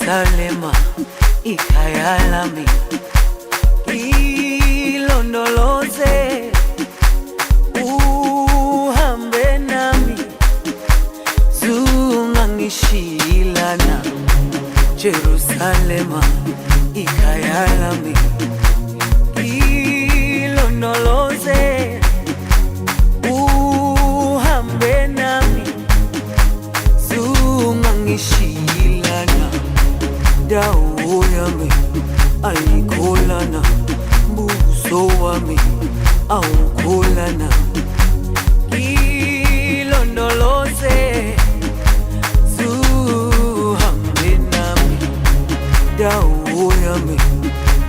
Jerusalema ikhaya lami, ilondoloze uhambe nami, zungangishilana. Jerusalema ikhaya lami, ilondoloze uhambe nami, zungangishilana. Dawo yami ayikholana, buso wami awukholana. Ilondoloze zuhambe nami, dawo yami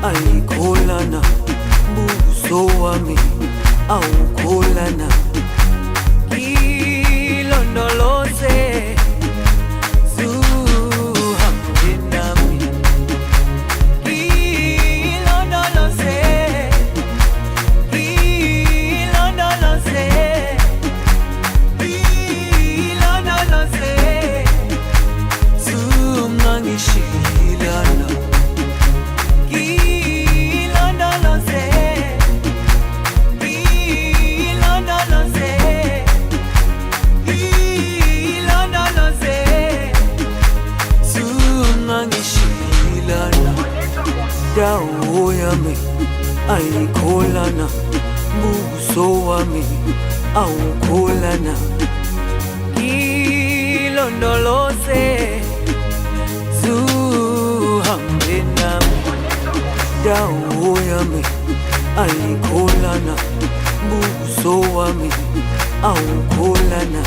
ayikholana, buso wami awukholana. Ilondoloze dawo yami ayikholana, buso wami awukholana. Ilondoloze zuhambe nami, dawo yami ayikholana, buso wami awukholana.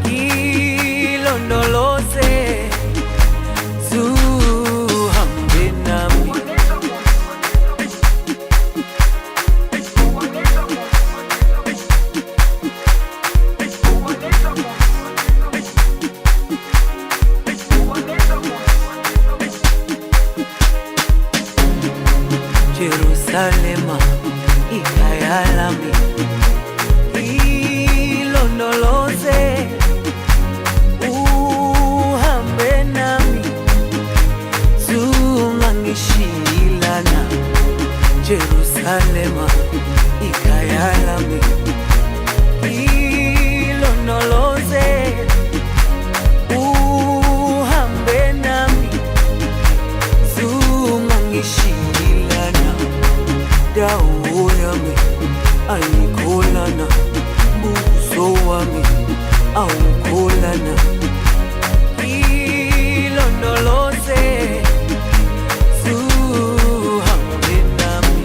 Ilondoloze zuhambe nami. Jerusalema ikhaya lami, ilondoloze uhambe nami, zungangishilana. Jerusalema ikhaya lami, ilondoloze uhambe nami, zungangishilana. Dawo yami ayikholana, buso wami awukholana. Ilondoloze zuhambe nami.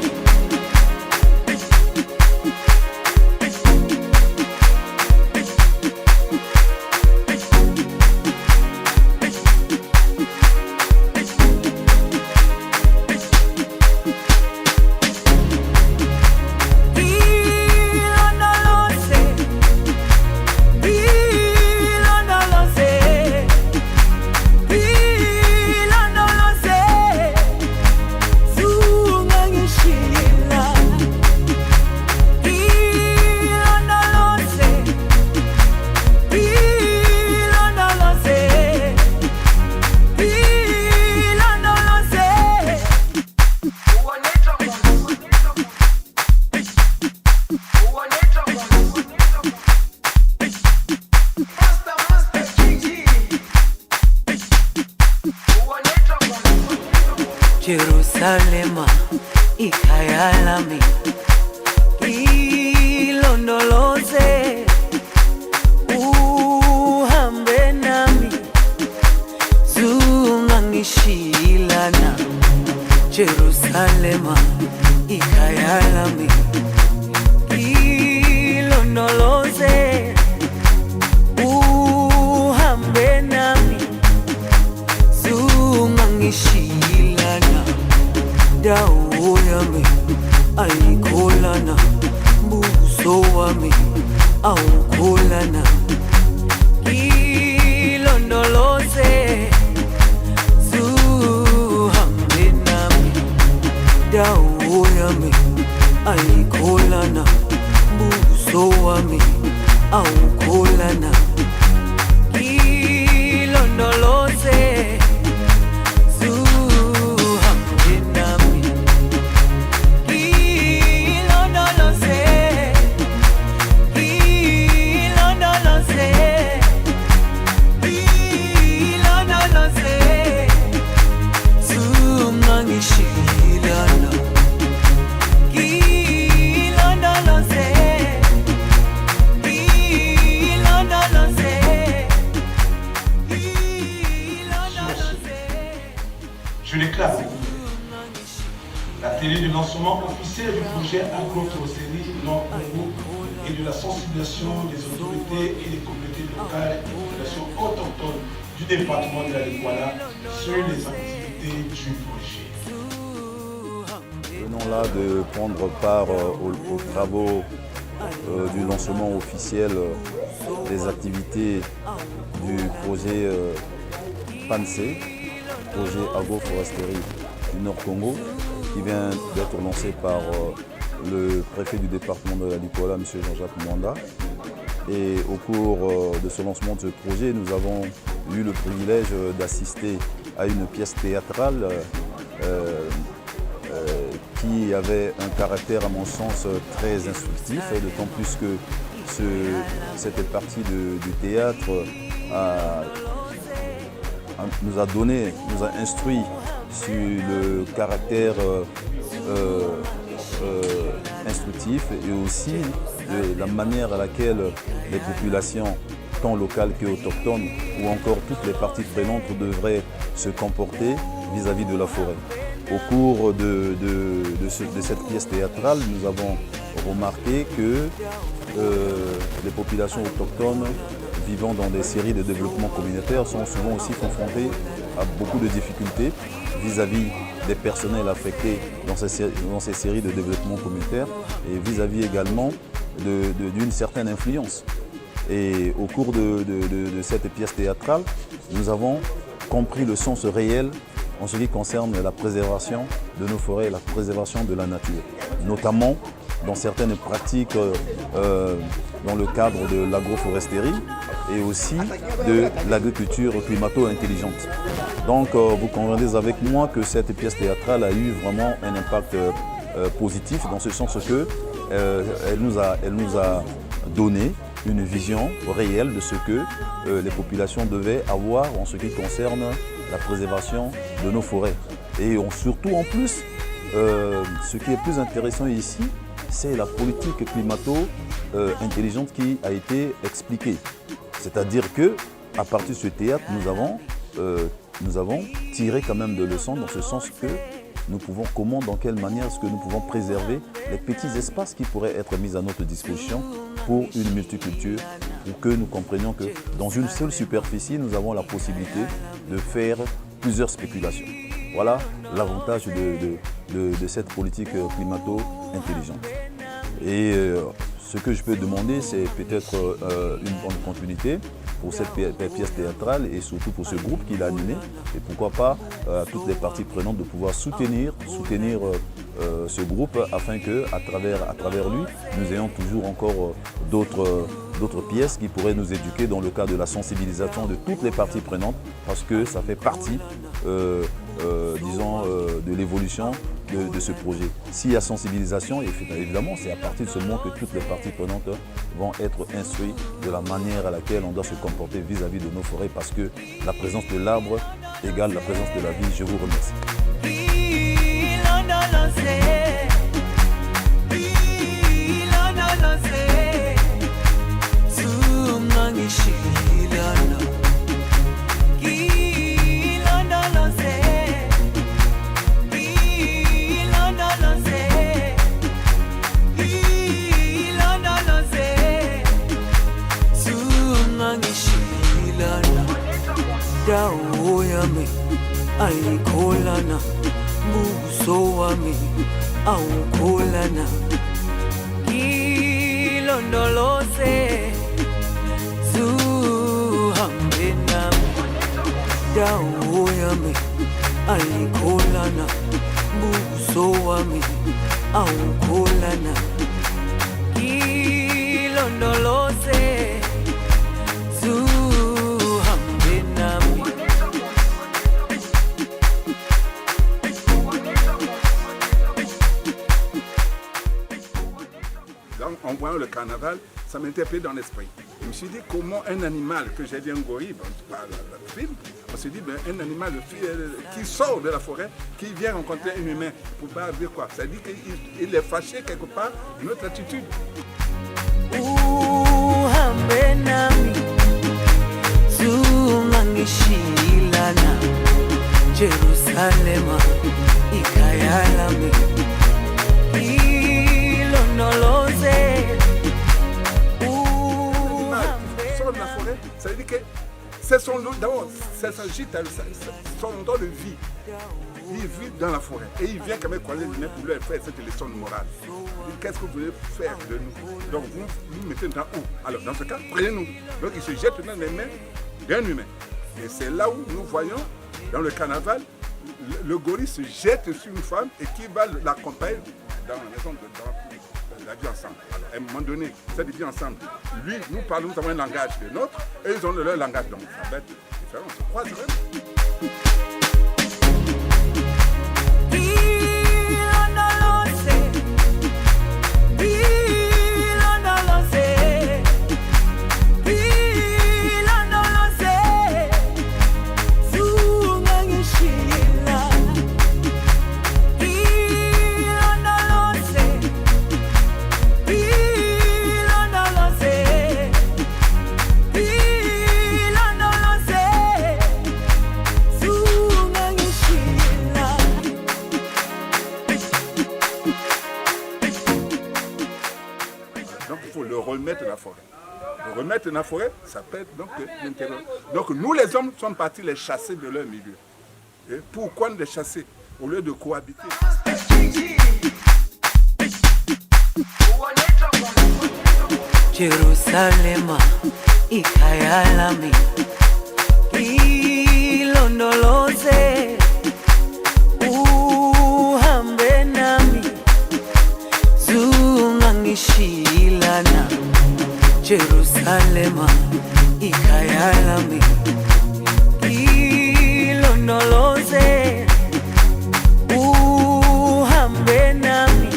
Jerusalema ikhaya lami, ilondoloze uhambe nami, zungangishilana. Jerusalema ikhaya lami, ilondoloze uhambe nami, zungangishilana. Dawo yami ayikholana, buso wami awukholana. Ilondoloze zuhambe nami, dawo yami ayikholana, buso wami awukholana. Ilondoloze officiel du projet agroforesterie Nord-Congo et de la sensibilisation des autorités et des communautés locales et des populations autochtones du département de la Lingouala sur les activités du projet. Venons là de prendre part aux travaux du lancement officiel des activités du projet PANSE, projet agroforesterie du Nord-Congo, qui vient d'être lancé par le préfet du département de la Lingouala, M. Jean-Jacques Mwanda. Et au cours de ce lancement de ce projet, nous avons eu le privilège d'assister à une pièce théâtrale qui avait un caractère, à mon sens, très instructif, d'autant plus que cette partie du théâtre nous a instruit sur le caractère instructif et aussi de la manière à laquelle les populations, tant locales qu'autochtones, ou encore toutes les parties prenantes devraient se comporter vis-à-vis de la forêt. Au cours de cette pièce théâtrale, nous avons remarqué que les populations autochtones vivant dans des séries de développement communautaire sont souvent aussi confrontées à beaucoup de difficultés vis-à-vis des personnels affectés dans ces séries de développement communautaire et vis-à-vis également d'une certaine influence. Et au cours de cette pièce théâtrale, nous avons compris le sens réel en ce qui concerne la préservation de nos forêts et la préservation de la nature, notamment dans certaines pratiques dans le cadre de l'agroforesterie et aussi de l'agriculture climato-intelligente. Donc vous conviendrez avec moi que cette pièce théâtrale a eu vraiment un impact positif dans ce sens qu'elle nous a donné une vision réelle de ce que les populations devaient avoir en ce qui concerne la préservation de nos forêts. Et surtout en plus, ce qui est plus intéressant ici, c'est la politique climato-intelligente qui a été expliquée. C'est-à-dire qu'à partir de ce théâtre, nous avons tiré quand même de leçons dans ce sens que nous pouvons, dans quelle manière est-ce que nous pouvons préserver les petits espaces qui pourraient être mis à notre disposition pour une multiculture, pour que nous comprenions que dans une seule superficie, nous avons la possibilité de faire plusieurs spéculations. Voilà l'avantage de cette politique climato-intelligente. Et ce que je peux demander, c'est peut-être une bonne continuité pour cette pièce théâtrale et surtout pour ce groupe qui l'a animé. Et pourquoi pas à toutes les parties prenantes de pouvoir soutenir ce groupe afin qu'à travers lui, nous ayons toujours encore d'autres pièces qui pourraient nous éduquer dans le cadre de la sensibilisation de toutes les parties prenantes parce que ça fait partie, de l'évolution de ce projet. S'il y a sensibilisation, évidemment, c'est à partir de ce moment que toutes les parties prenantes vont être instruites de la manière à laquelle on doit se comporter vis-à-vis de nos forêts parce que la présence de l'arbre égale la présence de la vie. Je vous remercie. Dawo yami ayikholana, buso wami awukholana, ilondoloze zuhambe nami. Dawo yami ayikholana, buso wami awukholana, ilondoloze en voyant le carnaval, ça m'interpellait dans l'esprit. Je me suis dit comment un animal, que j'ai dit un gorille, dans le film, on s'est dit un animal qui sort de la forêt, qui vient rencontrer un humain pour pas dire quoi. Ça dit qu'il est fâché quelque part de notre attitude. Jerusalem, ikayalami. C'est son lot, d'abord, c'est son gîte, son endroit de vie. Il vit dans la forêt et il vient quand même croiser l'humain pour lui faire cette leçon de morale. Qu'est-ce que vous voulez faire de nous? Donc vous nous mettez dans où? Alors dans ce cas, prenez-nous. Donc il se jette dans les mains d'un humain. Et c'est là où nous voyons, dans le carnaval, le gorille se jette sur une femme et qui va l'accompagner dans la maison de la vie ensemble. Alors, à un moment donné, cette vie ensemble, lui, nous parlons, nous avons un langage de nôtre, et ils ont leur langage. Donc ça va être différent, on se croise vraiment. Remettre dans la forêt. Le remettre dans la forêt, ça peut être donc l'intérêt. Donc nous les hommes sommes partis les chasser de leur milieu. Et pourquoi les chasser au lieu de cohabiter? Jerusalema ikayalami ilondoloze uhambe nami zungangishilana Jerusalema ikayalami ilondoloze uhambe nami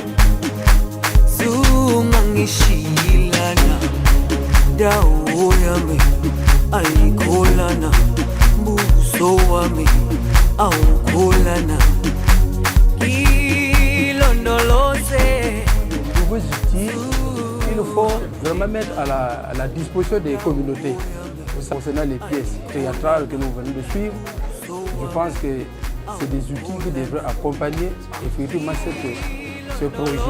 zungangishilana dawo yami ayikholana buso wami awukholana ilondoloze. Nouveaux outils qu'il faut vraiment mettre à la disposition des communautés. Concernant les pièces théâtrales que nous venons de suivre, je pense que c'est des outils qui devraient accompagner effectivement ce projet.